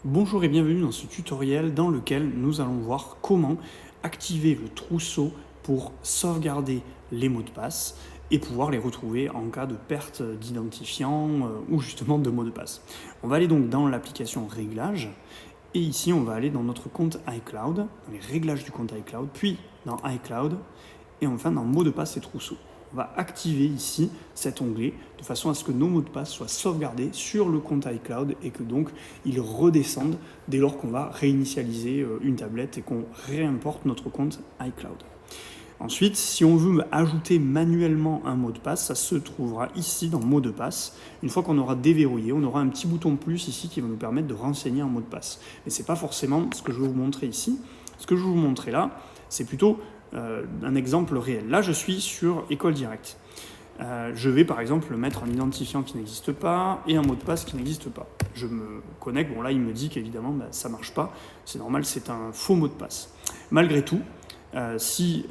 Bonjour et bienvenue dans ce tutoriel dans lequel nous allons voir comment activer le trousseau pour sauvegarder les mots de passe et pouvoir les retrouver en cas de perte d'identifiant ou justement de mots de passe. On va aller donc dans l'application Réglages et ici on va aller dans notre compte iCloud, dans les réglages du compte iCloud, puis dans iCloud et enfin dans mots de passe et trousseau. On va activer ici cet onglet de façon à ce que nos mots de passe soient sauvegardés sur le compte iCloud et que donc ils redescendent dès lors qu'on va réinitialiser une tablette et qu'on réimporte notre compte iCloud. Ensuite, si on veut ajouter manuellement un mot de passe, ça se trouvera ici dans mots de passe. Une fois qu'on aura déverrouillé, on aura un petit bouton plus ici qui va nous permettre de renseigner un mot de passe. Mais ce n'est pas forcément ce que je vais vous montrer ici. Ce que je vais vous montrer là, c'est plutôt un exemple réel. Là, je suis sur École Directe. Je vais par exemple mettre un identifiant qui n'existe pas et un mot de passe qui n'existe pas. Je me connecte, bon là il me dit qu'évidemment ça ne marche pas, c'est normal, c'est un faux mot de passe. Malgré tout, si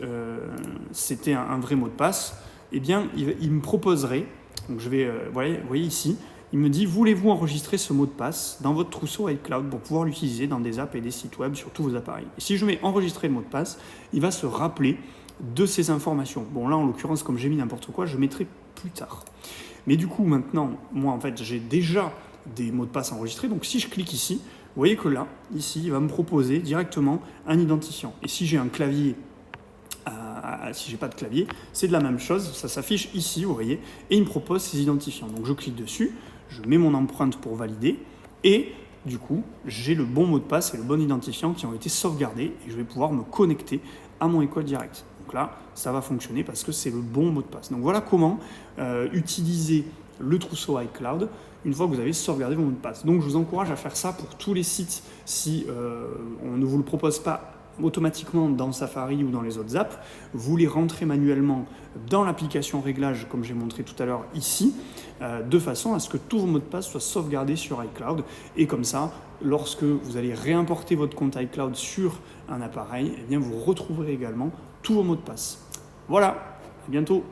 c'était un vrai mot de passe, eh bien il me proposerait, donc je vais, vous voyez ici, il me dit, voulez-vous enregistrer ce mot de passe dans votre trousseau iCloud pour pouvoir l'utiliser dans des apps et des sites web sur tous vos appareils. Et si je mets enregistrer le mot de passe, il va se rappeler de ces informations. Bon là en l'occurrence, comme j'ai mis n'importe quoi, je mettrai plus tard. Mais du coup maintenant, moi en fait j'ai déjà des mots de passe enregistrés, donc si je clique ici, vous voyez que là, ici, il va me proposer directement un identifiant. Et si j'ai un clavier, si j'ai pas de clavier, c'est de la même chose, ça s'affiche ici, vous voyez, et il me propose ces identifiants. Donc je clique dessus, je mets mon empreinte pour valider, et du coup, j'ai le bon mot de passe et le bon identifiant qui ont été sauvegardés, et je vais pouvoir me connecter à mon École Directe. Donc là, ça va fonctionner parce que c'est le bon mot de passe. Donc voilà comment utiliser le trousseau iCloud une fois que vous avez sauvegardé vos mots de passe. Donc je vous encourage à faire ça pour tous les sites si on ne vous le propose pas automatiquement dans Safari ou dans les autres apps, vous les rentrez manuellement dans l'application Réglages, comme j'ai montré tout à l'heure ici, de façon à ce que tous vos mots de passe soient sauvegardés sur iCloud. Et comme ça, lorsque vous allez réimporter votre compte iCloud sur un appareil, eh bien vous retrouverez également tous vos mots de passe. Voilà, à bientôt.